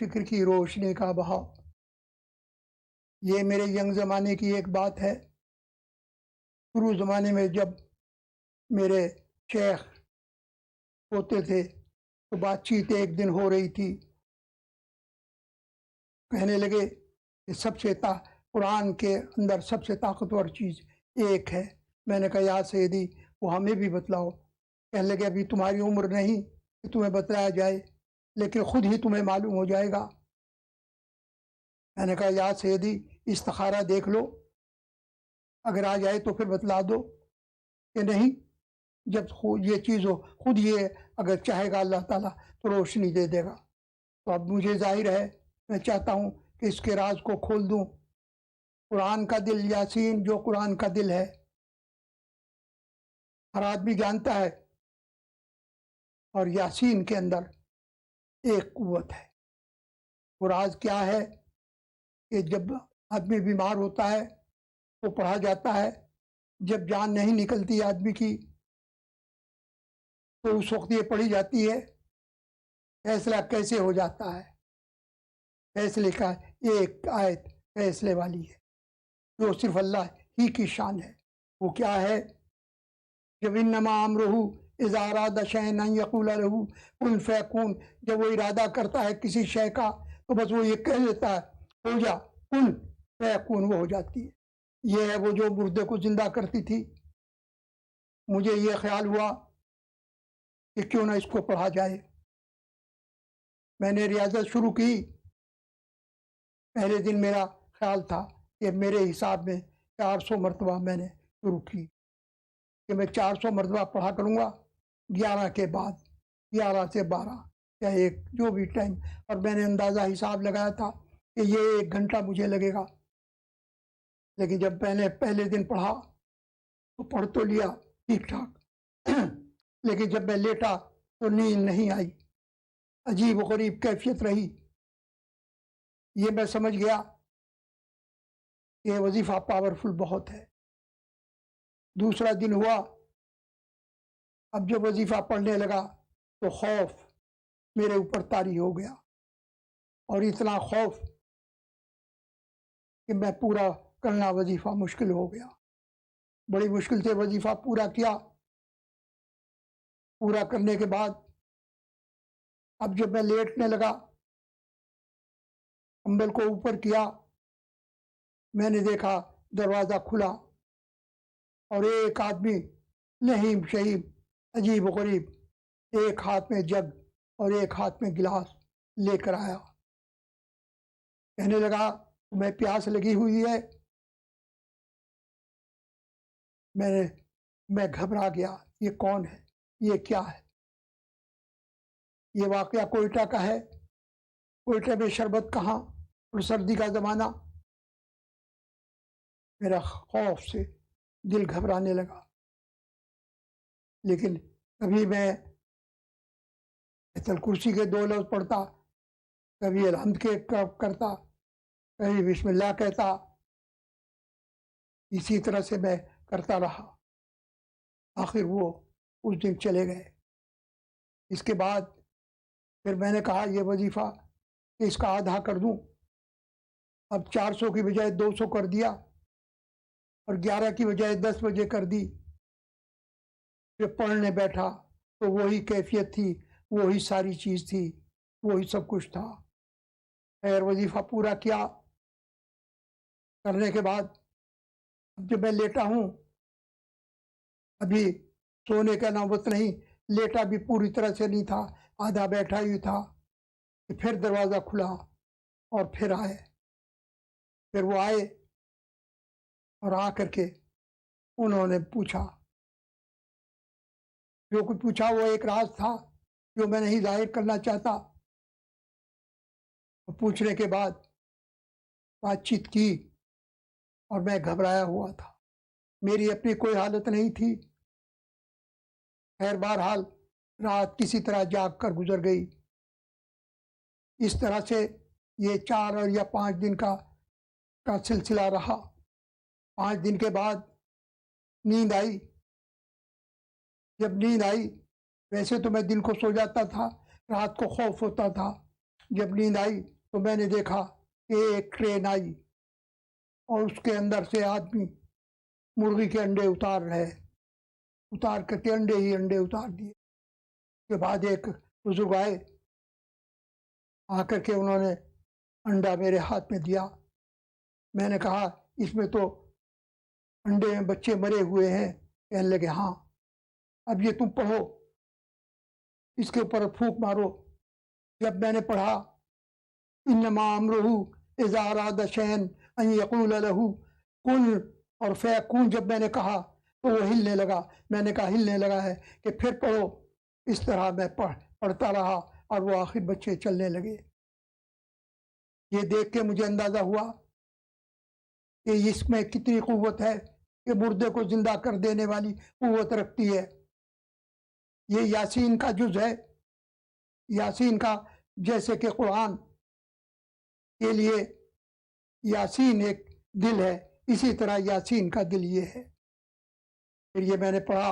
फ़िक्र की रोशनी का बहाव। ये मेरे यंग ज़माने की एक बात है। शुरू ज़माने में जब मेरे शेख होते थे, तो बातचीत एक दिन हो रही थी, कहने लगे कि कुरान के अंदर सबसे ताकतवर चीज़ एक है। मैंने कहा या सैयदी, वो हमें भी बतलाओ। कहने लगे अभी तुम्हारी उम्र नहीं कि तुम्हें बतलाया जाए, लेकिन खुद ही तुम्हें मालूम हो जाएगा। मैंने कहा या सैयदी, इस्तिखारा देख लो, अगर आ जाए तो फिर बतला दो। कि नहीं, जब ये चीज़ हो, खुद ये अगर चाहेगा अल्लाह ताला तो रोशनी दे देगा। तो अब मुझे जाहिर है, मैं चाहता हूँ कि इसके राज को खोल दूँ। कुरान का दिल, यासीन जो कुरान का दिल है, हर आदमी जानता है, और यासीन के अंदर एक कुव्वत है। वो राज क्या है कि जब आदमी बीमार होता है तो पढ़ा जाता है, जब जान नहीं निकलती आदमी की तो उस वक्त ये पढ़ी जाती है, फैसला कैसे हो जाता है। फैसले का एक आयत फैसले वाली है, जो सिर्फ अल्लाह ही की शान है। वो क्या है? जब इन्नमा अमरुहु इज़ा अरादा शैअन अन यक़ूला लहू कुन फ़यकून, जब वो इरादा करता है किसी शय का तो बस वो ये कह देता है हो जा, कुन फ़यकून, वो हो जाती है। ये है वो जो मुर्दे को जिंदा करती थी। मुझे ये ख्याल हुआ कि क्यों ना इसको पढ़ा जाए। मैंने रियाजत शुरू की। पहले दिन मेरा ख्याल था कि मेरे हिसाब में 400 मरतबा मैंने शुरू की कि मैं 400 मरतबा पढ़ा करूँगा 11 के बाद, 11 से 12 या 1, जो भी टाइम। और मैंने अंदाज़ा हिसाब लगाया था कि ये 1 घंटा मुझे लगेगा। लेकिन जब मैंने पहले दिन पढ़ा तो पढ़ तो लिया ठीक ठाक लेकिन जब मैं लेटा तो नींद नहीं आई, अजीब व गरीब कैफियत रही। ये मैं समझ गया कि वजीफ़ा पावरफुल बहुत है। दूसरा दिन हुआ, अब जब वजीफ़ा पढ़ने लगा तो खौफ मेरे ऊपर तारी हो गया, और इतना खौफ कि मैं पूरा करना वजीफ़ा मुश्किल हो गया। बड़ी मुश्किल से वजीफ़ा पूरा किया। पूरा करने के बाद अब जब मैं लेटने लगा, कंबल को ऊपर किया, मैंने देखा दरवाज़ा खुला और एक आदमी लहीम शहीम अजीब गरीब, एक हाथ में जग और एक हाथ में गिलास लेकर आया। कहने लगा तुम्हें प्यास लगी हुई है? मैं घबरा गया, ये कौन है, ये क्या है? ये वाकया कोयटा का है। कोयटे में शरबत कहाँ, और सर्दी का ज़माना। मेरा खौफ से दिल घबराने लगा। लेकिन कभी मैं आयतुल कुर्सी के 2 लफ्ज़ पढ़ता, कभी अलहम्द के करता, कभी बिस्मिल्लाह कहता। इसी तरह से मैं करता रहा। आखिर वो उस दिन चले गए। इसके बाद फिर मैंने कहा ये वजीफ़ा कि इसका आधा कर दूं। अब 400 की बजाय 200 कर दिया, और 11 की बजाय 10 बजे कर दी। फिर पढ़ने बैठा तो वही कैफियत थी, वही सारी चीज़ थी, वही सब कुछ था। खैर वजीफ़ा पूरा किया। करने के बाद अब जब मैं लेटा हूँ, अभी सोने का नौबत नहीं, लेटा भी पूरी तरह से नहीं था, आधा बैठा ही था कि फिर दरवाज़ा खुला और फिर आए। फिर वो आए और आ करके उन्होंने पूछा, जो कुछ पूछा वो एक राज था जो मैं नहीं जाहिर करना चाहता। तो पूछने के बाद बातचीत की और मैं घबराया हुआ था। मेरी अपनी कोई हालत नहीं थी। खैर बहरहाल रात किसी तरह जाग कर गुजर गई। इस तरह से ये 4 और या 5 दिन का सिलसिला रहा। 5 दिन के बाद नींद आई। जब नींद आई, वैसे तो मैं दिन को सो जाता था, रात को खौफ होता था, जब नींद आई तो मैंने देखा कि एक ट्रेन आई और उसके अंदर से आदमी मुर्गी के अंडे उतार रहे, उतार करके अंडे ही अंडे उतार दिए। के बाद एक बुजुर्ग आए, आकर के उन्होंने अंडा मेरे हाथ में दिया। मैंने कहा इसमें तो अंडे में बच्चे मरे हुए हैं। कहने लगे हाँ, अब ये तुम पढ़ो, इसके ऊपर फूंक मारो। जब मैंने पढ़ा इन्नमा अमरुहु इज़ा अरादा शैअन अन यक़ूल लहू कुन और फयकून, जब मैंने कहा तो वो हिलने लगा। मैंने कहा हिलने लगा है कि फिर पढ़ो। इस तरह मैं पढ़ता रहा और वो आखिर बच्चे चलने लगे। ये देख के मुझे अंदाज़ा हुआ कि इसमें कितनी क़ुव्वत है कि मुर्दे को जिंदा कर देने वाली क़ुव्वत रखती है। ये यासीन का जुज़ है। यासीन का, जैसे कि कुरान के लिए यासीन एक दिल है, इसी तरह यासीन का दिल ये है। फिर ये मैंने पढ़ा